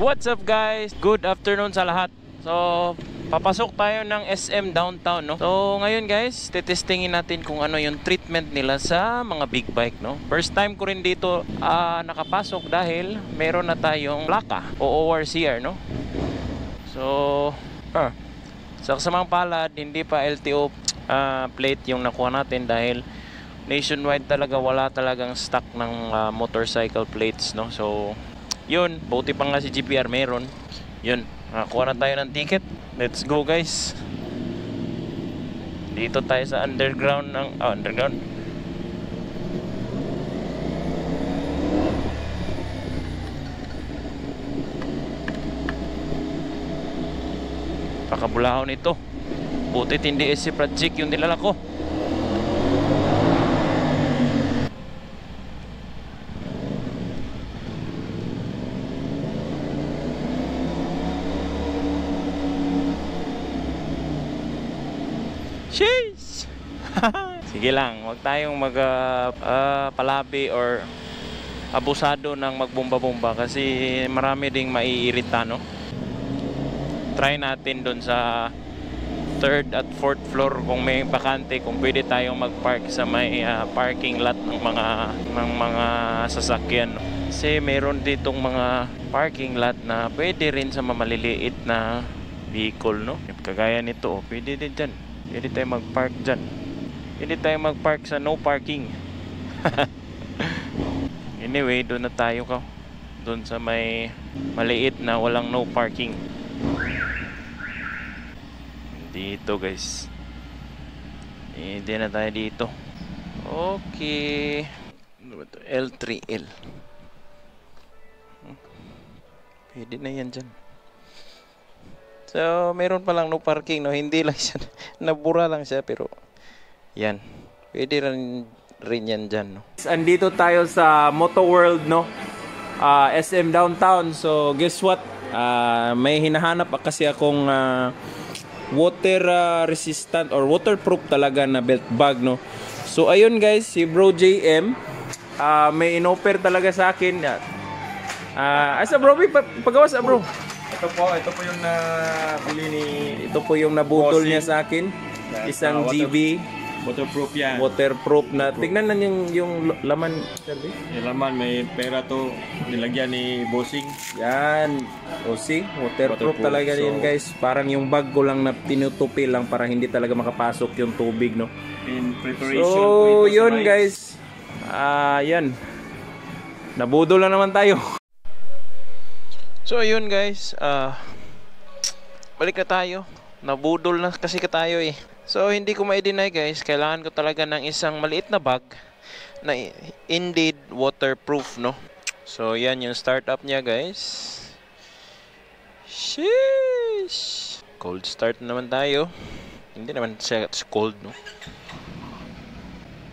What's up guys? Good afternoon sa lahat. So, papasok tayo ng SM downtown, no? So, ngayon guys, titestingin natin kung ano yung treatment nila sa mga big bike, no? First time ko rin dito nakapasok dahil meron na tayong plaka o ORCR, no? So, sa kasamang palad, hindi pa LTO plate yung nakuha natin dahil nationwide talaga wala talagang stock ng motorcycle plates, no? So, yun, buti pa nga si GPR meron. Yun, nakakuha na tayo ng ticket. Let's go guys. Dito tayo sa underground ng underground. Pakabulahon ito. Butit hindi SC Project yung nilala ko. Sheesh! Sige lang, huwag tayong palabi or abusado ng magbomba-bomba kasi marami ding maiirita, no? Try natin doon sa 3rd at 4th floor kung may bakante, kung pwede tayong mag-park sa may parking lot ng mga sasakyan, no? Kasi meron ditong mga parking lot na pwede rin sa maliliit na vehicle, no? Kagaya nito, pwede din dyan. Pwede tayo mag-park dyan. Pwede tayo mag-park sa no parking. Anyway, doon na tayo ka. Doon sa may maliit na walang no parking. Dito guys. Hindi na tayo dito. Okay. L3L. Pwede na yan dyan. So, meron pa lang no parking, no? Hindi lang siya, nabura lang siya, pero yan, pwede rin yan dyan, no? Andito tayo sa Moto World, no? SM Downtown. So, guess what? May hinahanap kasi akong water resistant or waterproof talaga na belt bag, no? So, ayun guys, si Bro JM, may inoffer talaga sa akin. Asa bro, pagawas bro. Ito po yung nabili ni... Ito po yung nabutol niya sa akin. Isang GB. Waterproof yan. Waterproof na. Tignan na yung laman. Yung laman, may pera to. Nilagyan ni Bossing. Yan. O see, waterproof talaga so, yun guys. Parang yung bag ko lang na tinutupi lang para hindi talaga makapasok yung tubig, no? In preparation so, yun guys. Yan. Nabudol na naman tayo. So ayun guys, balik na tayo. Nabudol na kasi tayo eh. So hindi ko ma-deny guys, kailangan ko talaga ng isang maliit na bag na indeed waterproof, no? So yan yung startup niya guys. Sheesh! Cold start naman tayo. Hindi naman siya cold, no?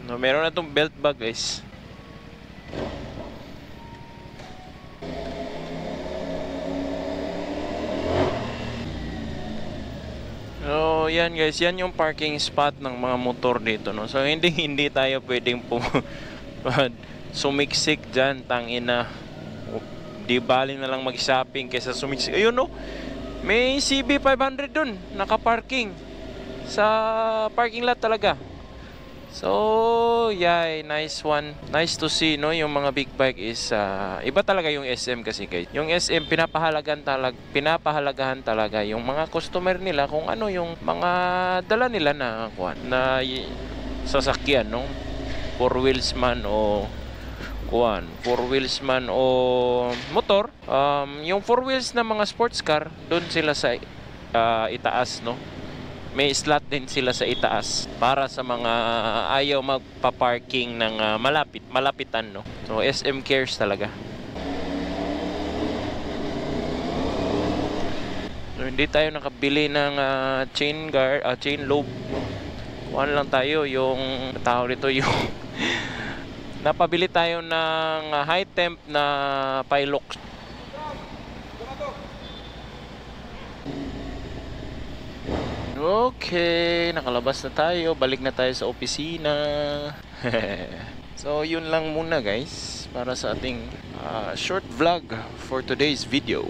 No, meron na tong belt bag guys. So, yan guys, yan yung parking spot ng mga motor dito, no? So, hindi tayo pwedeng sumiksik dyan, tangina. Di bali na lang mag-shopping kaysa sumiksik. Ayun, no? May CB500 dun, naka-parking sa parking lot talaga. So, yeah, nice one. Nice to see, no? Yung mga big bike is iba talaga yung SM kasi guys. Yung SM pinapahalagahan talaga yung mga customer nila kung ano yung mga dala nila na sasakyan, no? 4 wheels man o motor. Yung 4 wheels na mga sports car, doon sila sa itaas, no? May slot din sila sa itaas para sa mga ayaw magpa-parking ng malapitan, no? So SM cares talaga. So hindi tayo nakabili ng chain lobe. Kuhaan lang tayo yung tao nito yung napabili tayo ng high temp na Pilox. Okay, nakalabas na tayo. Balik na tayo sa opisina. So, yun lang muna guys para sa ating short vlog for today's video.